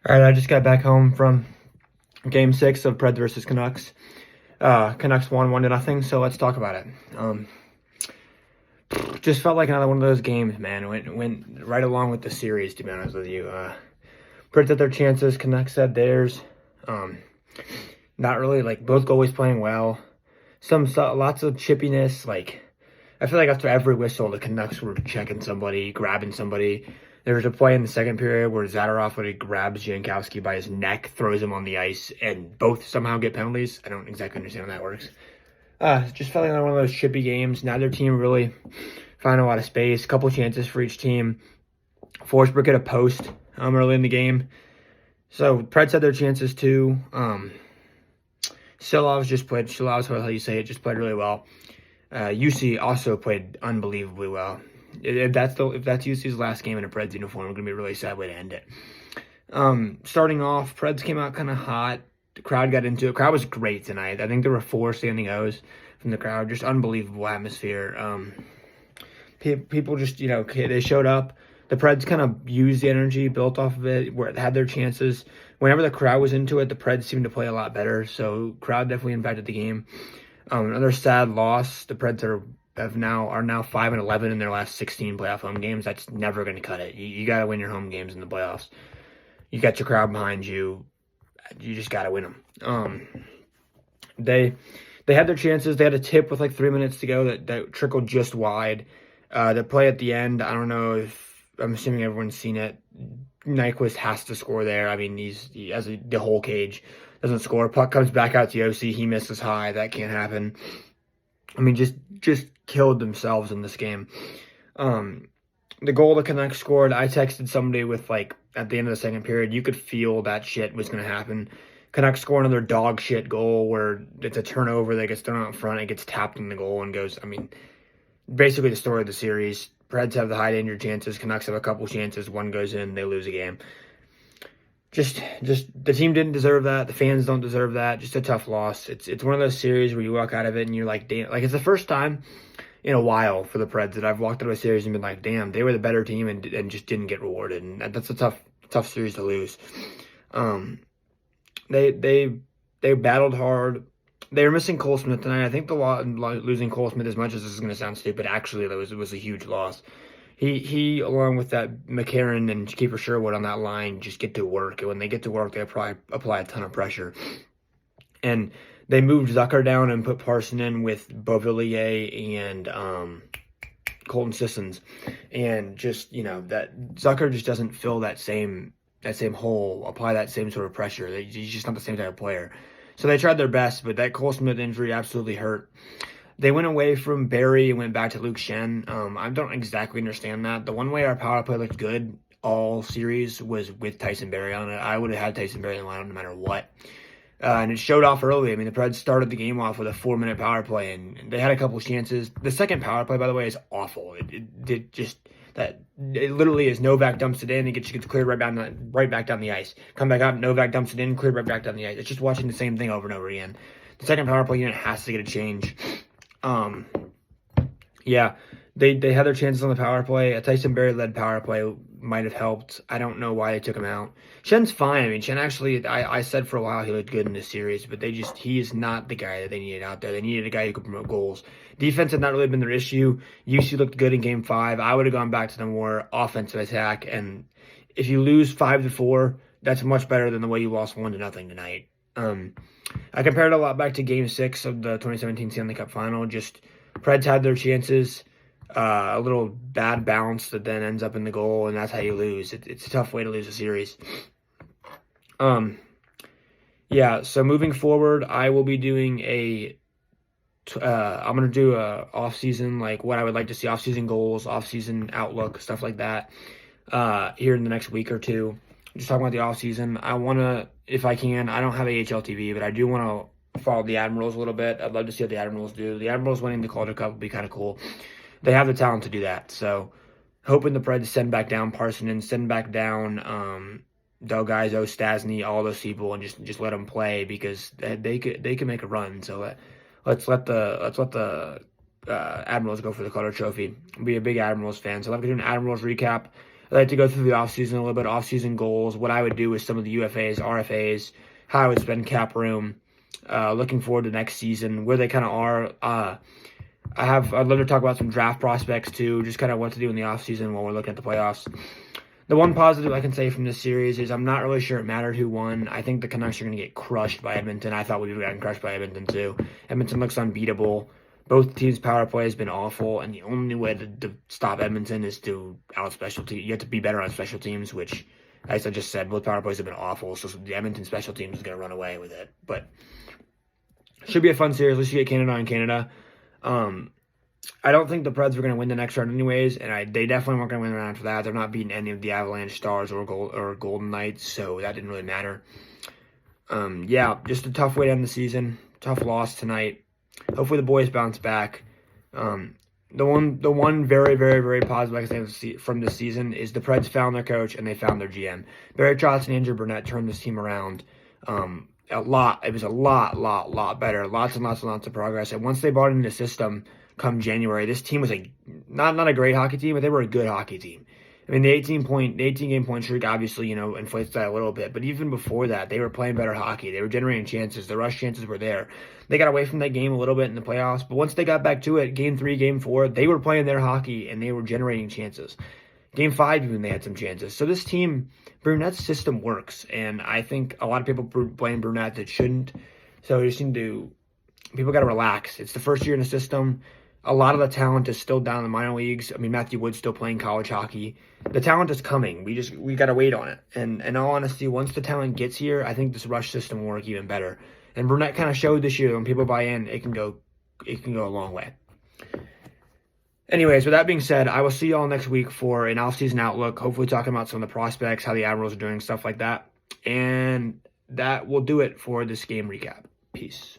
All right, I just got back home from Game 6 of Preds versus Canucks. Canucks won 1-0, so let's talk about it. Just felt like another one of those games, man. Went right along with the series, to be honest with you. Preds had their chances, Canucks had theirs. Um, Not really, like, both goalies playing well. Lots of chippiness, like, I feel like after every whistle, the Canucks were checking somebody, grabbing somebody. There was a play in the second period where Zadorov would grabs Jankowski by his neck, throws him on the ice, and both somehow get penalties. I don't exactly understand how that works. Just felt like one of those chippy games. Neither team really found a lot of space. A couple chances for each team. Forsberg hit a post early in the game. So Preds had their chances too. Silov's how you say it, just played really well. UC also played unbelievably well. If that's UC's last game in a Preds uniform, it's gonna be a really sad way to end it. Starting off, Preds came out kind of hot. The crowd got into it. The crowd was great tonight. I think there were 4 standing O's from the crowd. Just unbelievable atmosphere. People just, they showed up. The Preds kind of used the energy, built off of it, had their chances. Whenever the crowd was into it, the Preds seemed to play a lot better. So crowd definitely impacted the game. Another sad loss. The Preds are now 5-11 in their last 16 playoff home games. That's never going to cut it. You got to win your home games in the playoffs. You got your crowd behind you. You just got to win them. They had their chances. They had a tip with like 3 minutes to go that trickled just wide. The play at the end, I don't know if, I'm assuming everyone's seen it. Nyquist has to score there. I mean, he has the whole cage. Doesn't score. Puck comes back out to OC. He misses high. That can't happen. I mean, just killed themselves in this game. The goal the Canucks scored, I texted somebody with, like, at the end of the second period, you could feel that shit was going to happen. Canucks score another dog shit goal where it's a turnover that gets thrown out front. It gets tapped in the goal and goes, I mean, basically the story of the series. Preds have the high danger chances. Canucks have a couple chances. One goes in, they lose a game. Just the team didn't deserve that. The fans don't deserve that. Just a tough loss. It's one of those series where you walk out of it and you're like, damn. Like, it's the first time in a while for the Preds that I've walked out of a series and been like, damn, they were the better team and just didn't get rewarded. And that's a tough series to lose. They battled hard. They were missing Cole Smith tonight. I think losing Cole Smith, as much as this is going to sound stupid, actually it was a huge loss. He along with that McCarron and Kiefer Sherwood on that line just get to work. And when they get to work, they probably apply a ton of pressure. And they moved Zucker down and put Parson in with Beauvillier and Colton Sissons. And just, that Zucker just doesn't fill that same hole, apply that same sort of pressure. He's just not the same type of player. So they tried their best, but that Cole Smith injury absolutely hurt. They went away from Barry and went back to Luke Shen. I don't exactly understand that. The one way our power play looked good all series was with Tyson Barry on it. I would have had Tyson Barry in the lineup no matter what. And it showed off early. I mean, the Preds started the game off with a 4-minute power play, and they had a couple of chances. The second power play, by the way, is awful. It literally is Novak dumps it in, it gets cleared right back down the ice. Come back up, Novak dumps it in, cleared right back down the ice. It's just watching the same thing over and over again. The second power play unit has to get a change. Yeah, they had their chances on the power play. A Tyson Barry led power play might have helped. I don't know why they took him out. Shen's fine. I mean, Shen actually, I said for a while he looked good in this series, but he is not the guy that they needed out there. They needed a guy who could promote goals. Defense had not really been their issue. UC looked good in Game 5. I would have gone back to the more offensive attack, and if you lose 5-4, that's much better than the way you lost 1-0 tonight. I compared it a lot back to Game 6 of the 2017 Stanley Cup Final. Just Preds had their chances, a little bad bounce that then ends up in the goal, and that's how you lose. It's a tough way to lose a series. Yeah, so moving forward, I will be doing I'm going to do a off-season, like what I would like to see, off-season goals, off-season outlook, stuff like that, here in the next week or two. Just talking about the off-season. I want to, if I can, I don't have AHL TV, but I do want to follow the Admirals a little bit. I'd love to see what the Admirals do. The Admirals winning the Calder Cup would be kind of cool. They have the talent to do that. So hoping the Preds send back down Parsonen, send back down Delgaizo, Stasny, all those people, and just let them play, because they could make a run. So let's let the Admirals go for the Calder Trophy. Be a big Admirals fan. So I'll have to do an Admirals recap. I'd like to go through the offseason, a little bit of offseason goals, what I would do with some of the UFAs, RFAs, how I would spend cap room, looking forward to next season, where they kind of are. I'd love to talk about some draft prospects too, just kind of what to do in the offseason while we're looking at the playoffs. The one positive I can say from this series is I'm not really sure it mattered who won. I think the Canucks are going to get crushed by Edmonton. I thought we would have gotten crushed by Edmonton too. Edmonton looks unbeatable. Both teams' power play has been awful, and the only way to stop Edmonton is to out special teams. You have to be better on special teams, which, as I just said, both power plays have been awful. So the Edmonton special teams is going to run away with it. But should be a fun series. Let's get Canada on Canada. I don't think the Preds were going to win the next round anyways, and they definitely weren't going to win the round after that. They're not beating any of the Avalanche Stars or Golden Knights, so that didn't really matter. Yeah, just a tough way to end the season. Tough loss tonight. Hopefully the boys bounce back. The one very, very, very positive I can say from this season is the Preds found their coach and they found their GM. Barry Trotz and Andrew Burnett turned this team around. It was a lot better. Lots and lots of progress. And once they brought in the system come January, this team was not a great hockey team, but they were a good hockey team. I mean, the 18 game point streak obviously, inflates that a little bit. But even before that, they were playing better hockey. They were generating chances. The rush chances were there. They got away from that game a little bit in the playoffs. But once they got back to it, game 3, game 4, they were playing their hockey and they were generating chances. Game 5, even they had some chances. So this team, Brunett's system works. And I think a lot of people blame Brunette that shouldn't. So people got to relax. It's the first year in the system. A lot of the talent is still down in the minor leagues. I mean, Matthew Wood's still playing college hockey. The talent is coming. We got to wait on it. And in all honesty, once the talent gets here, I think this rush system will work even better. And Brunette kind of showed this year when people buy in, it can go a long way. Anyways, with that being said, I will see y'all next week for an off-season outlook, hopefully talking about some of the prospects, how the Admirals are doing, stuff like that. And that will do it for this game recap. Peace.